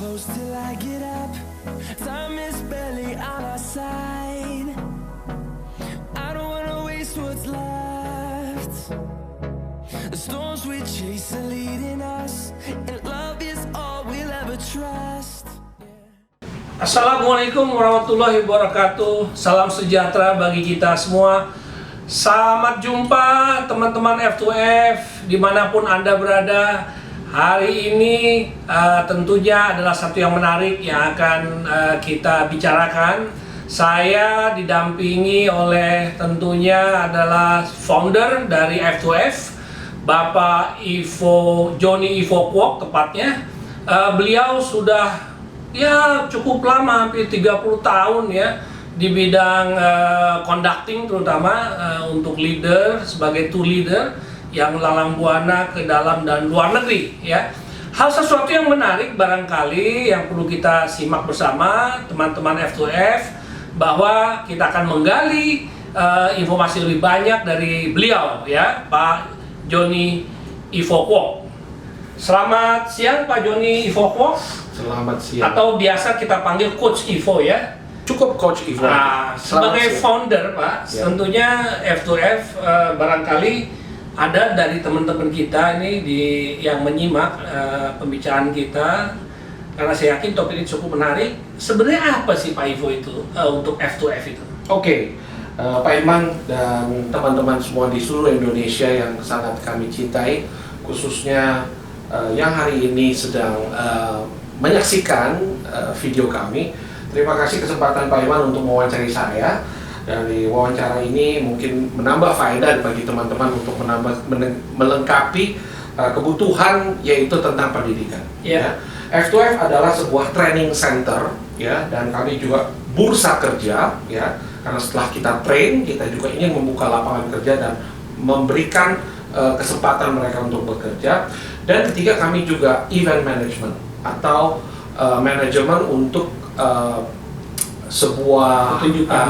close till I get up. Time is barely on our side. I don't wanna waste what's left. The storms we chase are leading us, and love is all we'll ever trust. Assalamualaikum warahmatullahi wabarakatuh. Salam sejahtera bagi kita semua. Selamat jumpa teman-teman F2F dimanapun Anda berada. Hari ini tentunya adalah satu yang menarik yang akan kita bicarakan. Saya didampingi oleh tentunya adalah founder dari F2F, Bapak Johnny Ivo Kwok tepatnya. Beliau sudah cukup lama, hampir 30 tahun ya, di bidang conducting, terutama untuk leader, sebagai tour leader yang melalang buana ke dalam dan luar negeri ya. Hal sesuatu yang menarik barangkali yang perlu kita simak bersama teman-teman F2F, bahwa kita akan menggali informasi lebih banyak dari beliau ya, Pak Johnny Ivo Kwok. Selamat siang Pak Johnny Ivo Kwok. Selamat siang. Atau biasa kita panggil Coach Ivo ya. Cukup Coach Ivo. Sebagai founder Pak, ya, tentunya F2F barangkali ada dari teman-teman kita ini yang menyimak pembicaraan kita, karena saya yakin topik ini cukup menarik. Sebenarnya apa sih Pak Ivo itu untuk F2F itu? Oke, Pak Iman dan teman-teman semua di seluruh Indonesia yang sangat kami cintai, khususnya yang hari ini sedang menyaksikan video kami. Terima kasih kesempatan Pak Iman untuk mewawancari saya. Dari wawancara ini mungkin menambah faedah bagi teman-teman untuk melengkapi kebutuhan, yaitu tentang pendidikan. Yeah. Ya. F2F adalah sebuah training center ya, dan kami juga bursa kerja ya, karena setelah kita train, kita juga ingin membuka lapangan kerja dan memberikan kesempatan mereka untuk bekerja. Dan ketiga, kami juga event management atau manajemen untuk sebuah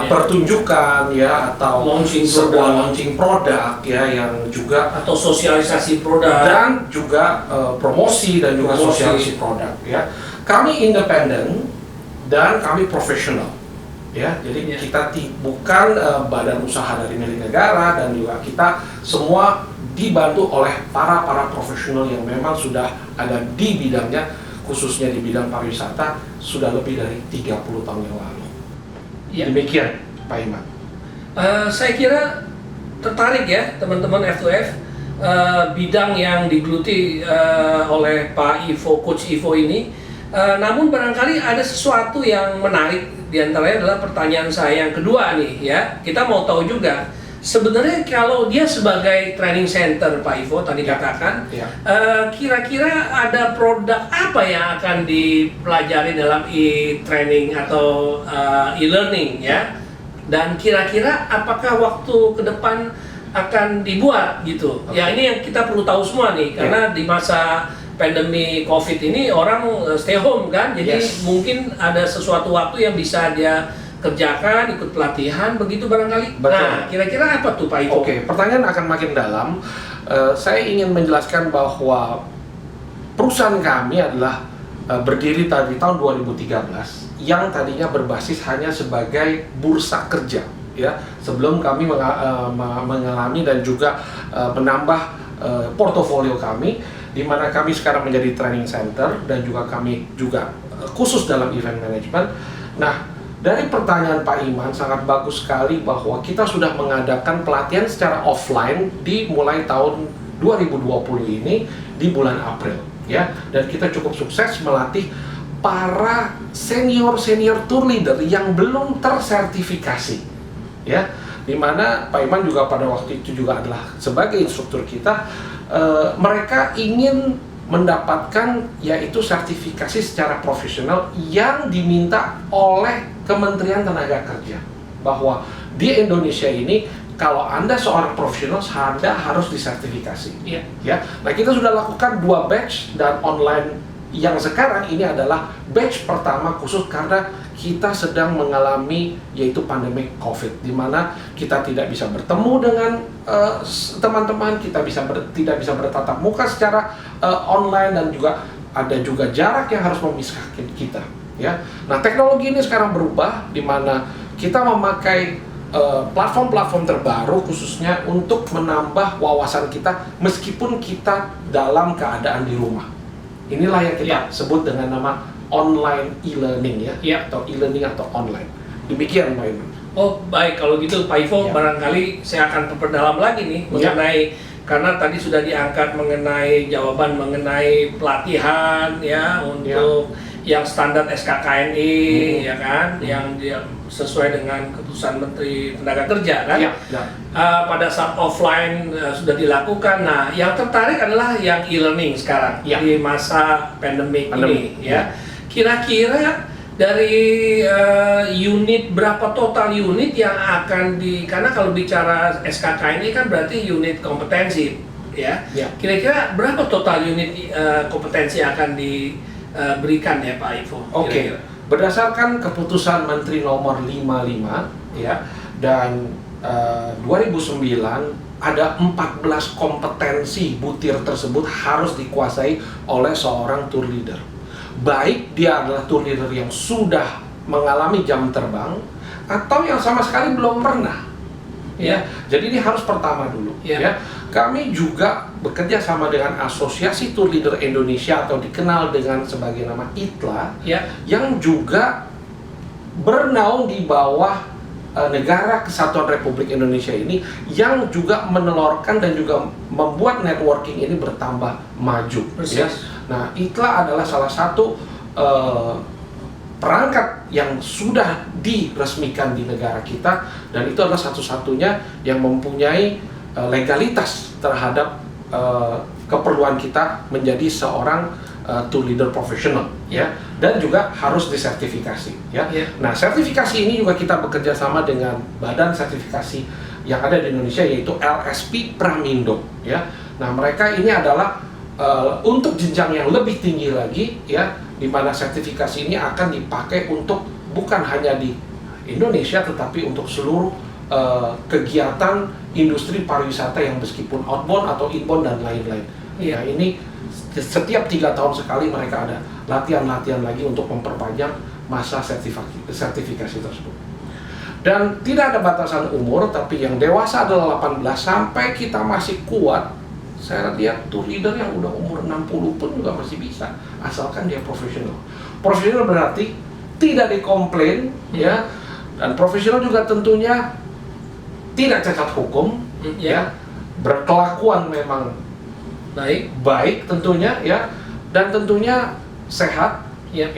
pertunjukan ya, atau launching produk ya, yang juga atau sosialisasi produk dan juga promosi dan juga sosialisasi produk ya. Kami independen dan kami profesional ya, jadi kita bukan badan usaha dari milik negara, dan juga kita semua dibantu oleh para profesional yang memang sudah ada di bidangnya, khususnya di bidang pariwisata sudah lebih dari 30 tahun yang lalu. Ya. Demikian Pak Iman. Saya kira tertarik ya teman-teman F2F, bidang yang digeluti oleh Pak Ivo, Coach Ivo ini. Namun barangkali ada sesuatu yang menarik, diantaranya adalah pertanyaan saya yang kedua nih ya. Kita mau tahu juga sebenarnya kalau dia sebagai training center Pak Ivo tadi katakan, kira-kira ada produk apa yang akan dipelajari dalam e-training atau e-learning ya, dan kira-kira apakah waktu ke depan akan dibuat gitu. Ya, ini yang kita perlu tahu semua nih, karena di masa pandemi COVID ini orang stay home kan, jadi mungkin ada sesuatu waktu yang bisa dia kerjakan, ikut pelatihan, begitu barangkali. Betul. Nah, kira-kira apa tuh Pak Ivo? Oke, pertanyaan akan makin dalam. Saya ingin menjelaskan bahwa perusahaan kami adalah berdiri di tahun 2013, yang tadinya berbasis hanya sebagai bursa kerja ya, sebelum kami mengalami dan juga menambah portofolio kami, di mana kami sekarang menjadi training center dan juga kami juga khusus dalam event management. Nah, dari pertanyaan Pak Iman sangat bagus sekali bahwa kita sudah mengadakan pelatihan secara offline mulai tahun 2020 ini di bulan April ya, dan kita cukup sukses melatih para senior tour leader yang belum tersertifikasi ya, dimana Pak Iman juga pada waktu itu juga adalah sebagai instruktur kita. Mereka ingin mendapatkan yaitu sertifikasi secara profesional yang diminta oleh Kementerian Tenaga Kerja, bahwa di Indonesia ini kalau Anda seorang profesional, Anda harus disertifikasi. Ya. Nah, kita sudah lakukan 2 batch, dan online yang sekarang ini adalah batch pertama khusus karena kita sedang mengalami yaitu pandemi COVID, di mana kita tidak bisa bertemu dengan teman-teman, kita tidak bisa bertatap muka secara online, dan juga ada juga jarak yang harus memisahkan kita, ya. Nah, teknologi ini sekarang berubah, di mana kita memakai platform-platform terbaru khususnya untuk menambah wawasan kita meskipun kita dalam keadaan di rumah. Inilah yang kita sebut dengan nama online e-learning, ya, atau e-learning atau online. Demikian, Pak Iman. Oh, baik, kalau gitu Pak Ivo, barangkali saya akan perdalam lagi nih mengenai, karena tadi sudah diangkat mengenai jawaban mengenai pelatihan ya untuk yang standar SKKNI ya kan, yang sesuai dengan keputusan Menteri Tenaga Kerja kan. Pada saat offline sudah dilakukan. Nah, yang tertarik adalah yang e-learning sekarang di masa pandemik ini ya. Kira-kira dari unit, berapa total unit yang akan karena kalau bicara SKKNI kan berarti unit kompetensi ya. Kira-kira berapa total unit kompetensi yang akan diberikan ya Pak Ivo? Oke. Berdasarkan keputusan Menteri nomor 55 ya, dan 2009 ada 14 kompetensi butir tersebut harus dikuasai oleh seorang tour leader. Baik dia adalah tour leader yang sudah mengalami jam terbang atau yang sama sekali belum pernah. Ya, jadi ini harus pertama dulu. Ya, kami juga bekerja sama dengan Asosiasi Tour Leader Indonesia atau dikenal dengan sebagai nama ITLA, yang juga bernaung di bawah Negara Kesatuan Republik Indonesia ini, yang juga menelorkan dan juga membuat networking ini bertambah maju. Ya. Nah, ITLA adalah salah satu perangkat yang sudah diresmikan di negara kita, dan itu adalah satu-satunya yang mempunyai legalitas terhadap keperluan kita menjadi seorang tour leader profesional, ya, dan juga harus disertifikasi, ya. Nah, sertifikasi ini juga kita bekerja sama dengan badan sertifikasi yang ada di Indonesia, yaitu LSP Pramindo, ya. Nah, mereka ini adalah untuk jenjang yang lebih tinggi lagi, ya, di mana sertifikasi ini akan dipakai untuk bukan hanya di Indonesia tetapi untuk seluruh kegiatan industri pariwisata yang meskipun outbound atau inbound dan lain-lain. Ya, ini setiap 3 tahun sekali mereka ada latihan-latihan lagi untuk memperpanjang masa sertifikasi tersebut. Dan tidak ada batasan umur, tapi yang dewasa adalah 18 sampai kita masih kuat. Saya lihat tour leader yang udah umur 60 pun juga masih bisa, asalkan dia profesional. Profesional berarti tidak dikomplain, ya, dan profesional juga tentunya tidak cacat hukum, ya, berkelakuan memang baik tentunya, ya, dan tentunya sehat, ya,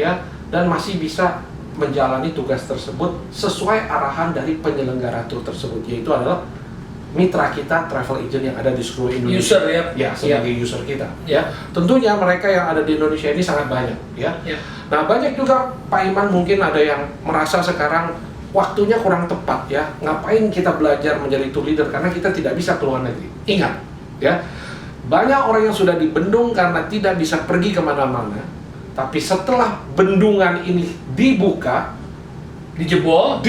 dan masih bisa menjalani tugas tersebut sesuai arahan dari penyelenggara tour tersebut, yaitu adalah mitra kita, travel agent yang ada di seluruh Indonesia. User, ya, sebagai user kita. Ya, tentunya mereka yang ada di Indonesia ini sangat banyak, ya. Nah, banyak juga Pak Iman mungkin ada yang merasa sekarang waktunya kurang tepat, ya. Ngapain kita belajar menjadi tour leader karena kita tidak bisa keluar negeri. Ingat, ya, banyak orang yang sudah dibendung karena tidak bisa pergi kemana-mana. Tapi setelah bendungan ini dibuka, dijebol,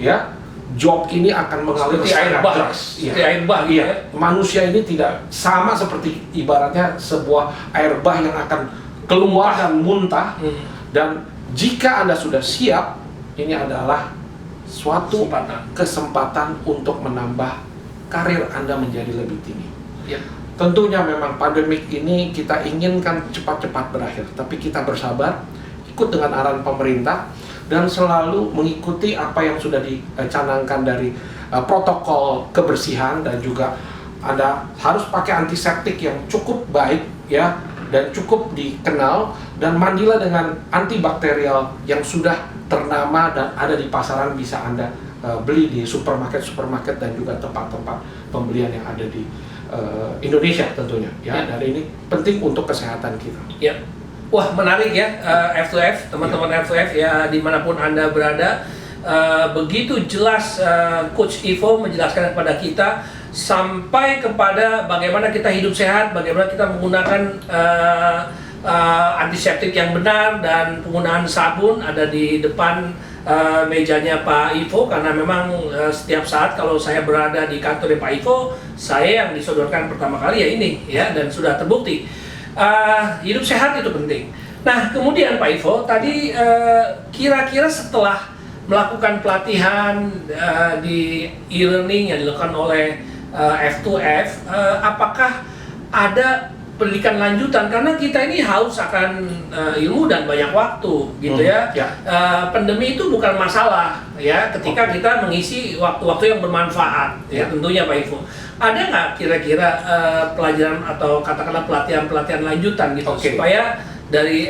ya, job ini akan mengalir seperti air bah, air bah, Manusia ini tidak sama seperti ibaratnya sebuah air bah yang akan keluar dan muntah. Dan jika Anda sudah siap, ini adalah suatu kesempatan untuk menambah karir Anda menjadi lebih tinggi. Tentunya memang pandemik ini kita inginkan cepat-cepat berakhir, tapi kita bersabar, ikut dengan arahan pemerintah, dan selalu mengikuti apa yang sudah dicanangkan dari protokol kebersihan, dan juga Anda harus pakai antiseptik yang cukup baik, ya, dan cukup dikenal, dan mandilah dengan antibakterial yang sudah ternama dan ada di pasaran, bisa Anda beli di supermarket dan juga tempat-tempat pembelian yang ada di Indonesia tentunya, ya. Dan ini penting untuk kesehatan kita. Ya. Wah, menarik ya, F2F, teman-teman F2F ya, dimanapun Anda berada. Begitu jelas Coach Ivo menjelaskan kepada kita sampai kepada bagaimana kita hidup sehat, bagaimana kita menggunakan antiseptik yang benar, dan penggunaan sabun ada di depan mejanya Pak Ivo, karena memang setiap saat kalau saya berada di kantor Pak Ivo, saya yang disodorkan pertama kali ya ini, ya, dan sudah terbukti. hidup sehat itu penting. Nah, kemudian Pak Ivo, tadi kira-kira setelah melakukan pelatihan di e-learning yang dilakukan oleh F2F, apakah ada pendidikan lanjutan? Karena kita ini haus akan ilmu dan banyak waktu, gitu ya. Pandemi itu bukan masalah, ya, ketika kita mengisi waktu-waktu yang bermanfaat, ya, tentunya Pak Ivo. Ada nggak kira-kira pelajaran atau katakanlah pelatihan-pelatihan lanjutan gitu, supaya dari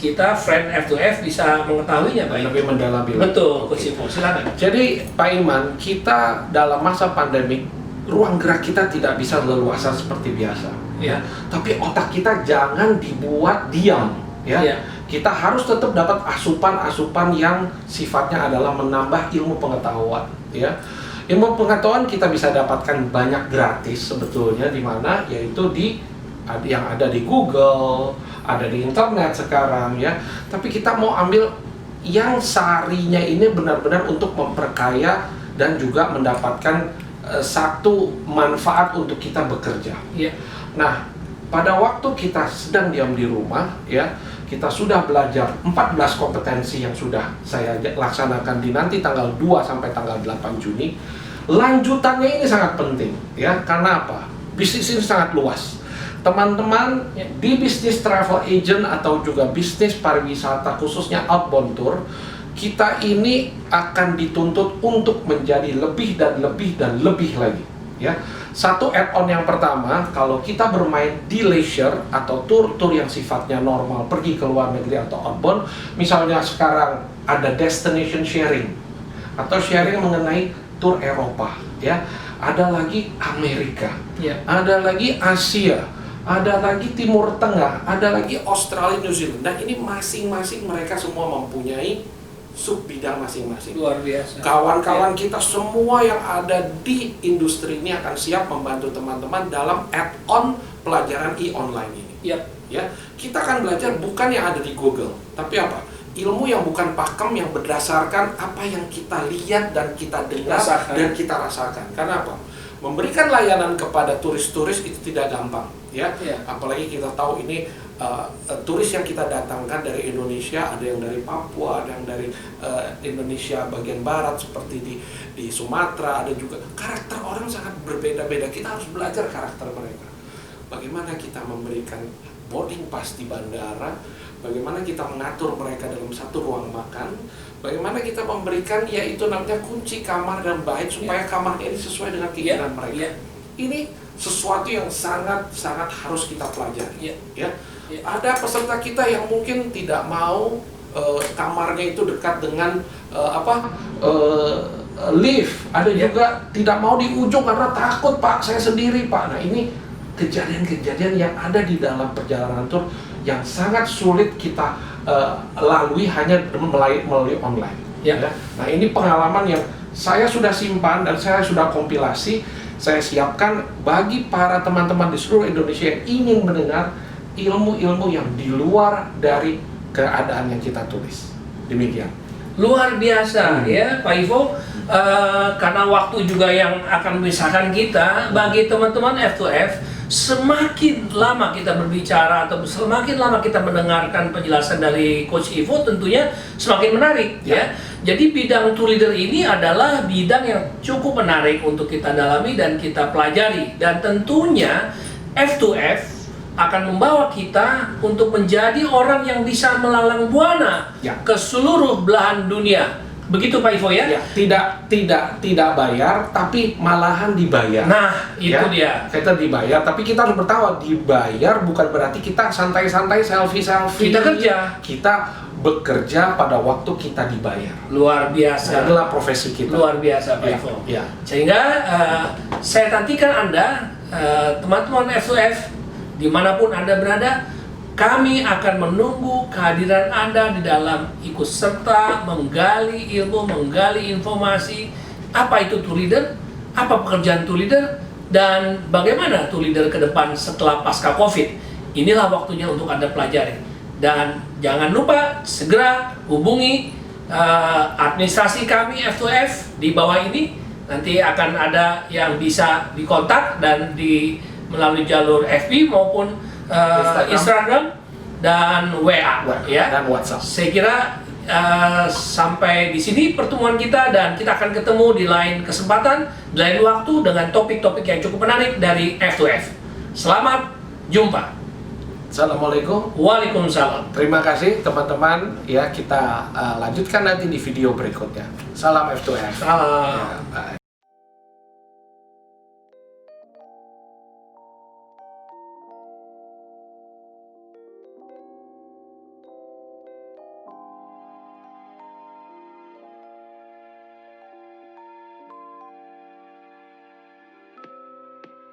kita friend F2F bisa mengetahuinya Pak Iman? Lebih mendalami. Betul, Coach Ivo, silakan. Jadi Pak Iman, kita dalam masa pandemi, ruang gerak kita tidak bisa leluasa seperti biasa, ya. Tapi otak kita jangan dibuat diam, ya. Kita harus tetap dapat asupan-asupan yang sifatnya adalah menambah ilmu pengetahuan, ya. Ilmu pengetahuan kita bisa dapatkan banyak gratis sebetulnya, di mana yaitu yang ada di Google, ada di internet sekarang, ya. Tapi kita mau ambil yang sarinya ini benar-benar untuk memperkaya dan juga mendapatkan satu manfaat untuk kita bekerja. Nah, pada waktu kita sedang diam di rumah, ya, kita sudah belajar 14 kompetensi yang sudah saya laksanakan di nanti tanggal 2 sampai tanggal 8 Juni. Lanjutannya ini sangat penting, ya. Karena apa? Bisnis ini sangat luas. Teman-teman di bisnis travel agent atau juga bisnis pariwisata, khususnya outbound tour, kita ini akan dituntut untuk menjadi lebih dan lebih dan lebih lagi, ya. Satu add-on yang pertama, kalau kita bermain di leisure atau tour yang sifatnya normal, pergi ke luar negeri atau outbound, misalnya sekarang ada destination sharing atau sharing mengenai tour Eropa, ya. Ada lagi Amerika, ada lagi Asia, ada lagi Timur Tengah, ada lagi Australia, New Zealand. Dan ini masing-masing mereka semua mempunyai sub bidang masing-masing. Luar biasa. Kawan-kawan kita semua yang ada di industri ini akan siap membantu teman-teman dalam add-on pelajaran e-online ini. Ya, kita akan belajar bukan yang ada di Google, tapi apa? Ilmu yang bukan pakem, yang berdasarkan apa yang kita lihat dan kita dengar dan kita rasakan. Karena apa? Memberikan layanan kepada turis-turis itu tidak gampang, ya. Apalagi kita tahu ini turis yang kita datangkan dari Indonesia, ada yang dari Papua, ada yang dari Indonesia bagian barat seperti di Sumatera, ada juga karakter orang sangat berbeda-beda. Kita harus belajar karakter mereka. Bagaimana kita memberikan boarding pass di bandara, bagaimana kita mengatur mereka dalam satu ruang makan, bagaimana kita memberikan yaitu namanya kunci kamar dan bait supaya kamarnya ini sesuai dengan keinginan mereka. Ini sesuatu yang sangat-sangat harus kita pelajari, ya. Ada peserta kita yang mungkin tidak mau kamarnya itu dekat dengan lift. Ada juga tidak mau di ujung karena takut, Pak, saya sendiri, Pak. Nah, ini kejadian-kejadian yang ada di dalam perjalanan tour yang sangat sulit kita lalui hanya melalui online. Nah, ini pengalaman yang saya sudah simpan dan saya sudah kompilasi, saya siapkan bagi para teman-teman di seluruh Indonesia yang ingin mendengar ilmu-ilmu yang di luar dari keadaan yang kita tulis. Demikian. Luar biasa, ya Pak Ivo. Karena waktu juga yang akan memisahkan kita, bagi teman-teman F2F, semakin lama kita berbicara atau semakin lama kita mendengarkan penjelasan dari Coach Ivo, tentunya semakin menarik, ya. Jadi bidang tour leader ini adalah bidang yang cukup menarik untuk kita dalami dan kita pelajari, dan tentunya F2F akan membawa kita untuk menjadi orang yang bisa melalang buana ke seluruh belahan dunia. Begitu Pak Ivo, ya? Tidak bayar, tapi malahan dibayar. Nah, itu dia. Kita dibayar, tapi kita harus bertahu, dibayar bukan berarti kita santai-santai selfie-selfie. Kita kerja. Kita bekerja pada waktu kita dibayar. Luar biasa. Adalah profesi kita. Luar biasa Pak Ivo. Sehingga saya nantikan Anda, teman-teman F2F, dimanapun Anda berada, kami akan menunggu kehadiran Anda di dalam ikut serta menggali ilmu, menggali informasi, apa itu tour leader, apa pekerjaan tour leader, dan bagaimana tour leader ke depan setelah pasca COVID. Inilah waktunya untuk Anda pelajari. Dan jangan lupa segera hubungi administrasi kami F2F di bawah ini. Nanti akan ada yang bisa dikontak dan melalui jalur FB maupun Instagram dan WA, ya. Dan WhatsApp. Saya kira sampai di sini pertemuan kita, dan kita akan ketemu di lain kesempatan, di lain waktu dengan topik-topik yang cukup menarik dari F2F. Selamat jumpa. Assalamualaikum. Waalaikumsalam. Terima kasih teman-teman. Ya, kita lanjutkan nanti di video berikutnya. Salam F2F. Salam. Ya, bye.